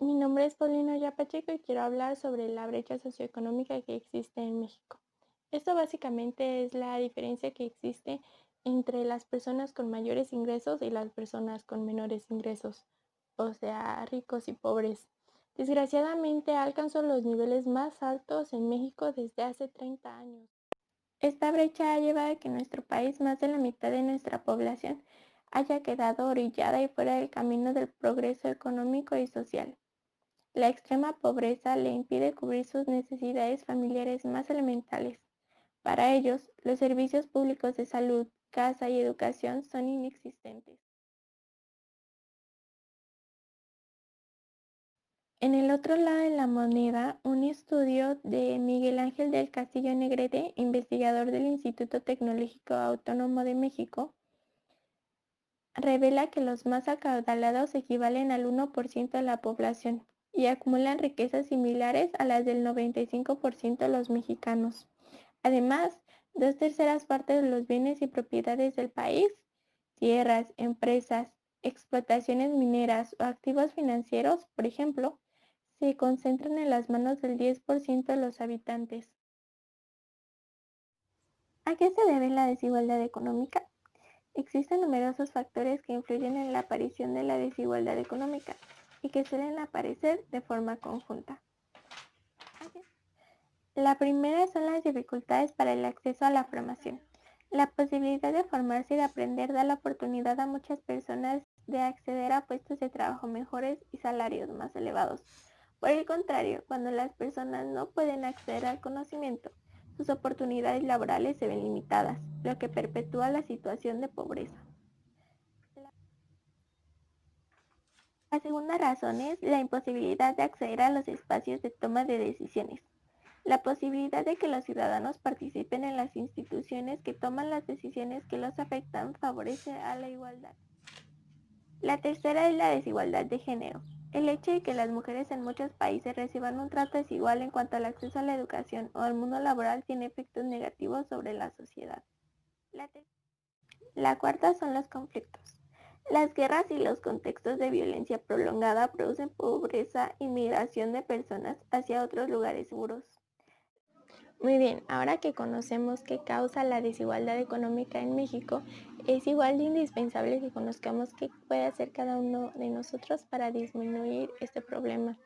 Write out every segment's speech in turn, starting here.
Mi nombre es Paulina Ya Pacheco y quiero hablar sobre la brecha socioeconómica que existe en México. Esto básicamente es la diferencia que existe entre las personas con mayores ingresos y las personas con menores ingresos, o sea, ricos y pobres. Desgraciadamente alcanzó los niveles más altos en México desde hace 30 años. Esta brecha ha llevado a que en nuestro país más de la mitad de nuestra población haya quedado orillada y fuera del camino del progreso económico y social. La extrema pobreza le impide cubrir sus necesidades familiares más elementales. Para ellos, los servicios públicos de salud, casa y educación son inexistentes. En el otro lado de la moneda, un estudio de Miguel Ángel del Castillo Negrete, investigador del Instituto Tecnológico Autónomo de México, revela que los más acaudalados equivalen al 1% de la población y acumulan riquezas similares a las del 95% de los mexicanos. Además, dos terceras partes de los bienes y propiedades del país, tierras, empresas, explotaciones mineras o activos financieros, por ejemplo, se concentran en las manos del 10% de los habitantes. ¿A qué se debe la desigualdad económica? Existen numerosos factores que influyen en la aparición de la desigualdad económica y que suelen aparecer de forma conjunta. La primera son las dificultades para el acceso a la formación. La posibilidad de formarse y de aprender da la oportunidad a muchas personas de acceder a puestos de trabajo mejores y salarios más elevados. Por el contrario, cuando las personas no pueden acceder al conocimiento, sus oportunidades laborales se ven limitadas, lo que perpetúa la situación de pobreza. La segunda razón es la imposibilidad de acceder a los espacios de toma de decisiones. La posibilidad de que los ciudadanos participen en las instituciones que toman las decisiones que los afectan favorece a la igualdad. La tercera es la desigualdad de género. El hecho de que las mujeres en muchos países reciban un trato desigual en cuanto al acceso a la educación o al mundo laboral tiene efectos negativos sobre la sociedad. La cuarta son los conflictos. Las guerras y los contextos de violencia prolongada producen pobreza y migración de personas hacia otros lugares seguros. Muy bien, ahora que conocemos qué causa la desigualdad económica en México, es igual de indispensable que conozcamos qué puede hacer cada uno de nosotros para disminuir este problema,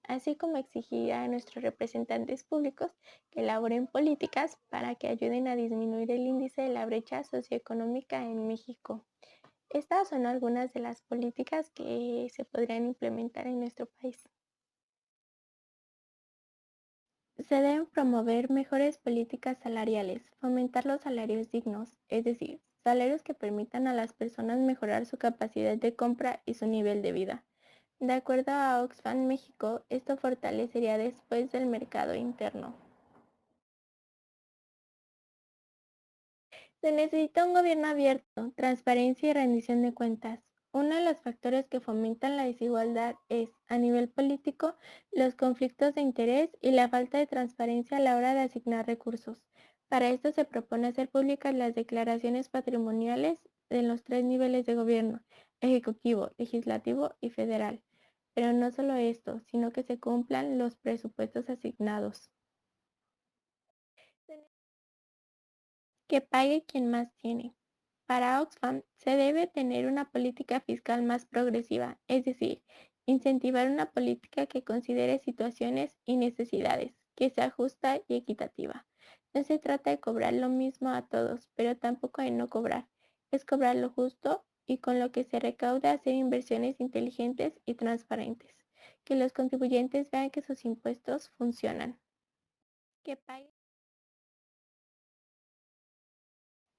así como exigir a nuestros representantes públicos que elaboren políticas para que ayuden a disminuir el índice de la brecha socioeconómica en México. Estas son algunas de las políticas que se podrían implementar en nuestro país. Se deben promover mejores políticas salariales, fomentar los salarios dignos, es decir, salarios que permitan a las personas mejorar su capacidad de compra y su nivel de vida. De acuerdo a Oxfam México, esto fortalecería después del mercado interno. Se necesita un gobierno abierto, transparencia y rendición de cuentas. Uno de los factores que fomentan la desigualdad es, a nivel político, los conflictos de interés y la falta de transparencia a la hora de asignar recursos. Para esto se propone hacer públicas las declaraciones patrimoniales de los tres niveles de gobierno, ejecutivo, legislativo y federal. Pero no solo esto, sino que se cumplan los presupuestos asignados. Que pague quien más tiene. Para Oxfam, se debe tener una política fiscal más progresiva, es decir, incentivar una política que considere situaciones y necesidades, que sea justa y equitativa. No se trata de cobrar lo mismo a todos, pero tampoco de no cobrar. Es cobrar lo justo y con lo que se recaude hacer inversiones inteligentes y transparentes. Que los contribuyentes vean que sus impuestos funcionan. Que pague.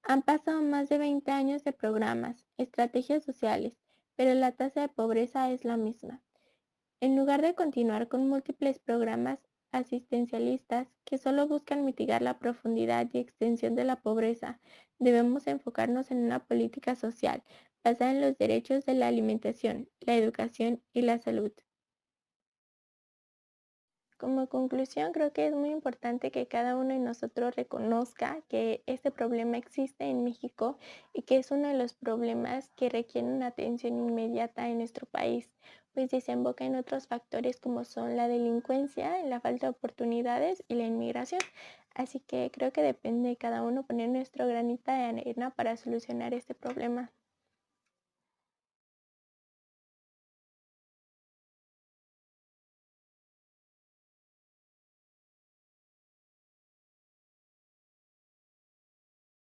Han pasado más de 20 años de programas, estrategias sociales, pero la tasa de pobreza es la misma. En lugar de continuar con múltiples programas asistencialistas que solo buscan mitigar la profundidad y extensión de la pobreza, debemos enfocarnos en una política social basada en los derechos de la alimentación, la educación y la salud. Como conclusión, creo que es muy importante que cada uno de nosotros reconozca que este problema existe en México y que es uno de los problemas que requieren una atención inmediata en nuestro país, pues desemboca en otros factores como son la delincuencia, la falta de oportunidades y la inmigración. Así que creo que depende de cada uno poner nuestro granito de arena para solucionar este problema.